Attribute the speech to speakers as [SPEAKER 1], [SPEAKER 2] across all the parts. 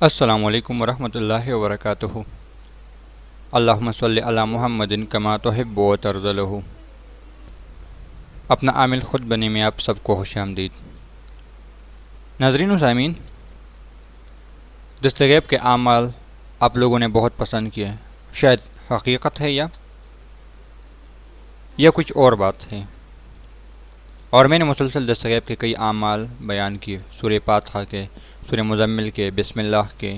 [SPEAKER 1] السلام علیکم ورحمۃ اللہ وبرکاتہ۔ اللہم صلی علی محمد کما تحب و ترضى له۔ اپنا عامل خود بنے میں آپ سب کو خوش آمدید۔ ناظرین و سامعین، دستغیب کے اعمال آپ لوگوں نے بہت پسند کیے ہیں۔ شاید حقیقت ہے یا کچھ اور بات ہے، اور میں نے مسلسل دستغیب کے کئی اعمال بیان کیے، سورہ فاتحہ کے، سورہ مزمل کے، بسم اللہ کے،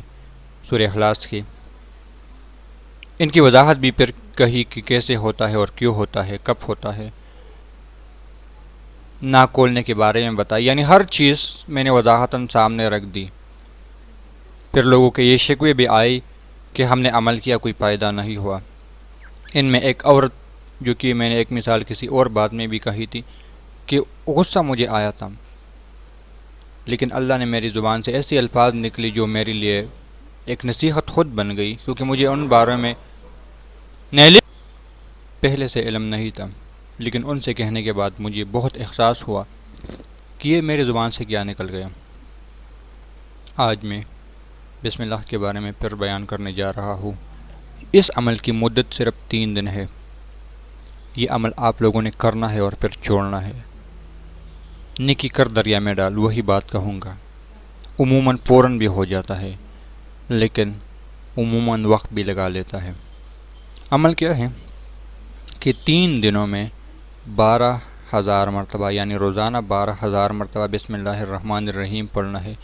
[SPEAKER 1] سورہ اخلاص کے۔ ان کی وضاحت بھی پھر کہی کہ کیسے ہوتا ہے اور کیوں ہوتا ہے، کب ہوتا ہے، ناک کھولنے کے بارے میں بتائی، یعنی ہر چیز میں نے وضاحتاً سامنے رکھ دی۔ پھر لوگوں کے یہ شکوے بھی آئی کہ ہم نے عمل کیا، کوئی فائدہ نہیں ہوا۔ ان میں ایک عورت، جو کہ میں نے ایک مثال کسی اور بات میں بھی کہی تھی، کہ غصہ مجھے آیا تھا، لیکن اللہ نے میری زبان سے ایسی الفاظ نکلی جو میرے لیے ایک نصیحت خود بن گئی، کیونکہ مجھے ان باروں میں پہلے سے علم نہیں تھا، لیکن ان سے کہنے کے بعد مجھے بہت احساس ہوا کہ یہ میری زبان سے کیا نکل گیا۔ آج میں بسم اللہ کے بارے میں پھر بیان کرنے جا رہا ہوں۔ اس عمل کی مدت صرف 3 دن ہے۔ یہ عمل آپ لوگوں نے کرنا ہے اور پھر چھوڑنا ہے۔ نیکی کر دریا میں ڈال، وہی بات کہوں گا۔ عموماً فوراً بھی ہو جاتا ہے، لیکن عموماً وقت بھی لگا لیتا ہے۔ عمل کیا ہے کہ 3 دنوں میں 12,000 مرتبہ، یعنی روزانہ 12,000 مرتبہ بسم اللہ الرحمن الرحیم پڑھنا ہے۔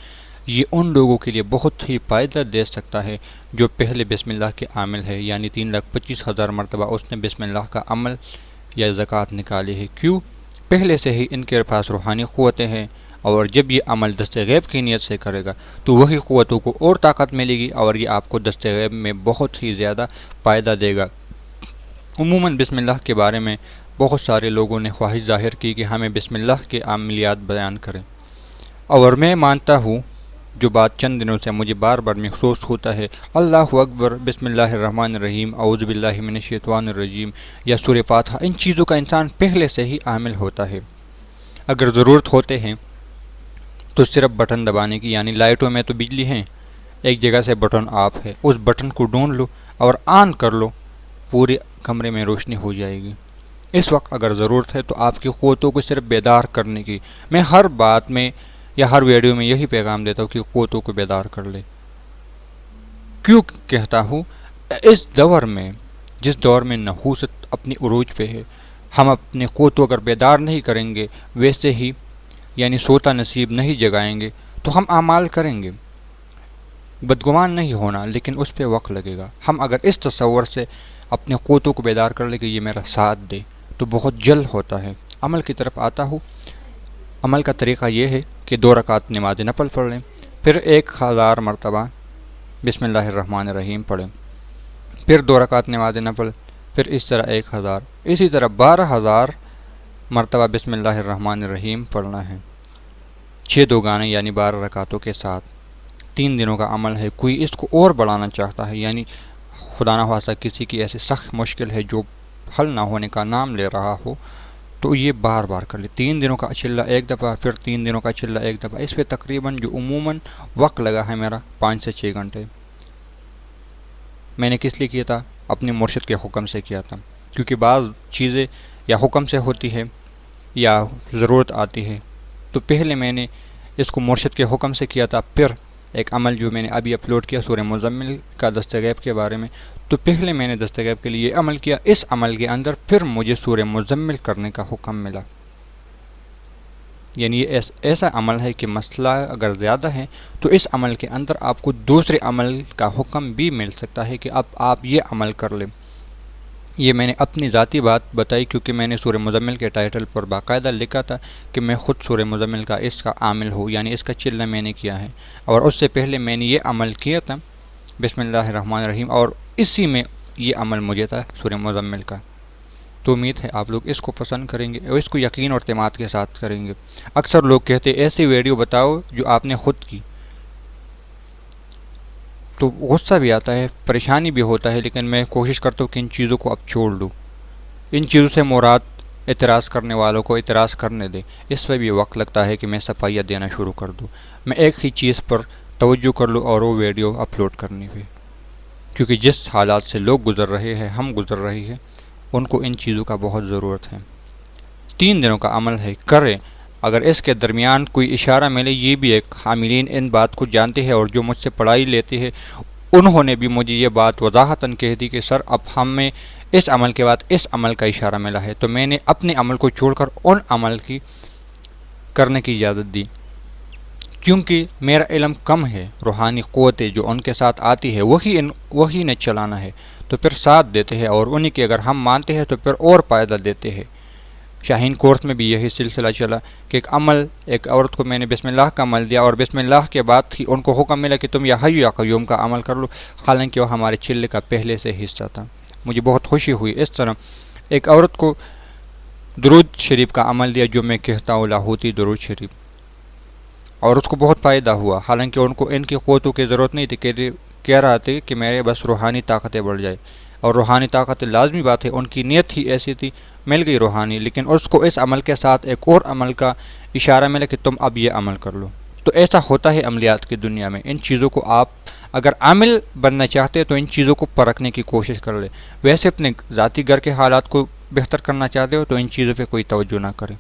[SPEAKER 1] یہ ان لوگوں کے لیے بہت ہی فائدہ دے سکتا ہے جو پہلے بسم اللہ کے عامل ہے، یعنی 3,25,000 مرتبہ اس نے بسم اللہ کا عمل یا زکوٰۃ نکالی ہے۔ کیوں؟ پہلے سے ہی ان کے پاس روحانی قوتیں ہیں، اور جب یہ عمل دست غیب کی نیت سے کرے گا تو وہی قوتوں کو اور طاقت ملے گی، اور یہ آپ کو دست غیب میں بہت ہی زیادہ فائدہ دے گا۔ عموماً بسم اللہ کے بارے میں بہت سارے لوگوں نے خواہش ظاہر کی کہ ہمیں بسم اللہ کے عملیات بیان کریں، اور میں مانتا ہوں، جو بات چند دنوں سے مجھے بار بار محسوس ہوتا ہے، اللہ اکبر، بسم اللہ الرحمن الرحیم، اعوذ باللہ من الشیطان الرجیم یا سورہ فاتحہ، ان چیزوں کا انسان پہلے سے ہی عامل ہوتا ہے۔ اگر ضرورت ہوتے ہیں تو صرف بٹن دبانے کی، یعنی لائٹوں میں تو بجلی ہیں، ایک جگہ سے بٹن آف ہے، اس بٹن کو ڈھونڈ لو اور آن کر لو، پورے کمرے میں روشنی ہو جائے گی۔ اس وقت اگر ضرورت ہے تو آپ کی قوتوں کو صرف بیدار کرنے کی۔ میں ہر بات میں یا ہر ویڈیو میں یہی پیغام دیتا ہوں کہ قوتوں کو بیدار کر لے۔ کیوں کہتا ہوں؟ اس دور میں، جس دور میں نحوست اپنی عروج پہ ہے، ہم اپنے قوتوں اگر بیدار نہیں کریں گے، ویسے ہی یعنی سوتا نصیب نہیں جگائیں گے، تو ہم اعمال کریں گے، بدگمان نہیں ہونا، لیکن اس پہ وقت لگے گا۔ ہم اگر اس تصور سے اپنے قوتوں کو بیدار کر لیں کہ یہ میرا ساتھ دے، تو بہت جلد ہوتا ہے۔ عمل کی طرف آتا ہوں۔ عمل کا طریقہ یہ ہے کہ 2 رکعت نماز نفل پڑھ لیں، پھر 1,000 مرتبہ بسم اللہ الرحمن الرحیم پڑھیں، پھر 2 رکعت نماز نفل، پھر اس طرح 1,000، اسی طرح 12,000 مرتبہ بسم اللہ الرحمن الرحیم پڑھنا ہے، 6 گانے یعنی 12 رکعتوں کے ساتھ۔ 3 دنوں کا عمل ہے۔ کوئی اس کو اور بڑھانا چاہتا ہے، یعنی خدا نہ خواستہ کسی کی ایسی سخت مشکل ہے جو حل نہ ہونے کا نام لے رہا ہو، تو یہ بار بار کر لے۔ 3 دنوں کا چلہ ایک دفعہ، پھر 3 دنوں کا چلہ ایک دفعہ۔ اس پہ تقریباً جو عموماً وقت لگا ہے میرا 5 سے 6 گھنٹے۔ میں نے کس لیے کیا تھا؟ اپنے مرشد کے حکم سے کیا تھا، کیونکہ بعض چیزیں یا حکم سے ہوتی ہے یا ضرورت آتی ہے، تو پہلے میں نے اس کو مرشد کے حکم سے کیا تھا۔ پھر ایک عمل جو میں نے ابھی اپلوڈ کیا سورہ مزمل کا دستغیب کے بارے میں، تو پہلے میں نے دستغیب کے لیے عمل کیا، اس عمل کے اندر پھر مجھے سورہ مزمل کرنے کا حکم ملا۔ یعنی یہ ایسا عمل ہے کہ مسئلہ اگر زیادہ ہے تو اس عمل کے اندر آپ کو دوسرے عمل کا حکم بھی مل سکتا ہے کہ اب آپ یہ عمل کر لیں۔ یہ میں نے اپنی ذاتی بات بتائی، کیونکہ میں نے سورہ مزمل کے ٹائٹل پر باقاعدہ لکھا تھا کہ میں خود سورہ مزمل کا اس کا عامل ہوں، یعنی اس کا چلہ میں نے کیا ہے، اور اس سے پہلے میں نے یہ عمل کیا تھا بسم اللہ الرحمن الرحیم، اور اسی میں یہ عمل مجھے تھا سورہ مزمل کا۔ تو امید ہے آپ لوگ اس کو پسند کریں گے اور اس کو یقین اور اعتماد کے ساتھ کریں گے۔ اکثر لوگ کہتے ایسی ویڈیو بتاؤ جو آپ نے خود کی، تو غصہ بھی آتا ہے، پریشانی بھی ہوتا ہے، لیکن میں کوشش کرتا ہوں کہ ان چیزوں کو اب چھوڑ دوں۔ ان چیزوں سے مراد اعتراض کرنے والوں کو اعتراض کرنے دے، اس پہ بھی وقت لگتا ہے کہ میں صفائیہ دینا شروع کر دوں۔ میں ایک ہی چیز پر توجہ کر لو اور وہ ویڈیو اپلوڈ کرنی پہ، کیونکہ جس حالات سے لوگ گزر رہے ہیں، ہم گزر رہے ہیں، ان کو ان چیزوں کا بہت ضرورت ہے۔ 3 دنوں کا عمل ہے، کریں۔ اگر اس کے درمیان کوئی اشارہ ملے، یہ بھی ایک حاملین ان بات کو جانتے ہیں اور جو مجھ سے پڑھائی لیتے ہیں، انہوں نے بھی مجھے یہ بات وضاحتاً کہہ دی کہ سر اب ہمیں اس عمل کے بعد اس عمل کا اشارہ ملا ہے، تو میں نے اپنے عمل کو چھوڑ کر ان عمل کی کرنے کی اجازت دی، کیونکہ میرا علم کم ہے، روحانی قوتیں جو ان کے ساتھ آتی ہے وہی نے چلانا ہے، تو پھر ساتھ دیتے ہیں، اور انہی کی اگر ہم مانتے ہیں تو پھر اور فائدہ دیتے ہیں۔ شاہین کورس میں بھی یہی سلسلہ چلا کہ ایک عورت کو میں نے بسم اللہ کا عمل دیا، اور بسم اللہ کے بعد ہی ان کو حکم ملا کہ تم یا حی یا قیوم کا عمل کر لو، حالانکہ وہ ہمارے چلے کا پہلے سے حصہ تھا۔ مجھے بہت خوشی ہوئی۔ اس طرح ایک عورت کو درود شریف کا عمل دیا، جو میں کہتا ہوں لاہوتی درود شریف، اور اس کو بہت فائدہ ہوا، حالانکہ ان کو ان کی قوتوں کی ضرورت نہیں تھی، کہہ رہا تھا کہ میرے بس روحانی طاقتیں بڑھ جائے، اور روحانی طاقتیں لازمی بات ہے، ان کی نیت ہی ایسی تھی، مل گئی روحانی، لیکن اس کو اس عمل کے ساتھ ایک اور عمل کا اشارہ ملا کہ تم اب یہ عمل کر لو۔ تو ایسا ہوتا ہے عملیات کی دنیا میں۔ ان چیزوں کو آپ اگر عامل بننا چاہتے ہیں تو ان چیزوں کو پرکھنے کی کوشش کر لیں، ویسے اپنے ذاتی گھر کے حالات کو بہتر کرنا چاہتے ہو تو ان چیزوں پہ کوئی توجہ نہ کریں۔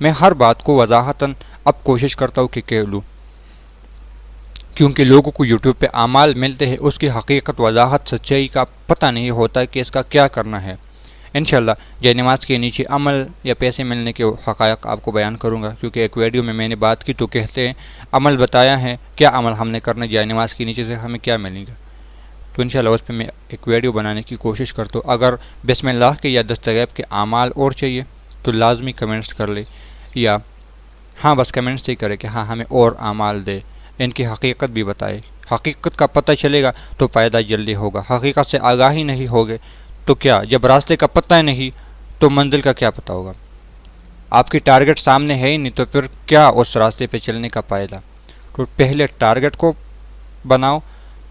[SPEAKER 1] میں ہر بات کو وضاحتاً اب کوشش کرتا ہوں کہ کہہ لوں، کیونکہ لوگوں کو یوٹیوب پہ اعمال ملتے ہیں، اس کی حقیقت، وضاحت، سچائی کا پتہ نہیں ہوتا کہ اس کا کیا کرنا ہے۔ انشاءاللہ جے نماز کے نیچے عمل یا پیسے ملنے کے حقائق آپ کو بیان کروں گا، کیونکہ ایک ویڈیو میں نے بات کی تو کہتے ہیں عمل بتایا ہے، کیا عمل ہم نے کرنا، جے نماز کے نیچے سے ہمیں کیا ملے گا، تو انشاءاللہ اس پہ میں ایک ویڈیو بنانے کی کوشش کرتا ہوں۔ اگر بسم اللہ کے یا دستغیب کے اعمال اور چاہیے تو لازمی کمنٹس کر لے، یا ہاں بس کمنٹس سے ہی کرے کہ ہاں ہمیں اور اعمال دے، ان کی حقیقت بھی بتائے۔ حقیقت کا پتہ چلے گا تو فائدہ جلدی ہوگا، حقیقت سے آگاہی نہیں ہوگے تو کیا، جب راستے کا پتہ نہیں تو منزل کا کیا پتہ ہوگا، آپ کی ٹارگٹ سامنے ہے ہی نہیں تو پھر کیا اس راستے پہ چلنے کا فائدہ۔ تو پہلے ٹارگٹ کو بناؤ،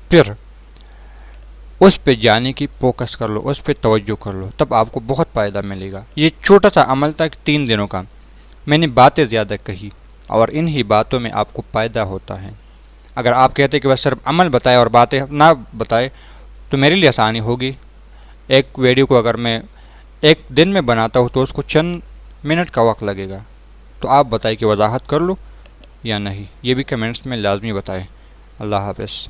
[SPEAKER 1] پھر اس پہ جانے کی فوکس کر لو، اس پہ توجہ کر لو، تب آپ کو بہت فائدہ ملے گا۔ یہ چھوٹا سا عمل تھا 3 دنوں کا، میں نے باتیں زیادہ کہی اور انہی باتوں میں آپ کو فائدہ ہوتا ہے۔ اگر آپ کہتے کہ بس صرف عمل بتائے اور باتیں نہ بتائے تو میرے لیے آسانی ہوگی۔ ایک ویڈیو کو اگر میں ایک دن میں بناتا ہوں تو اس کو چند منٹ کا وقت لگے گا، تو آپ بتائیں کہ وضاحت کر لوں یا نہیں، یہ بھی کمنٹس میں لازمی بتائیں۔ اللہ حافظ۔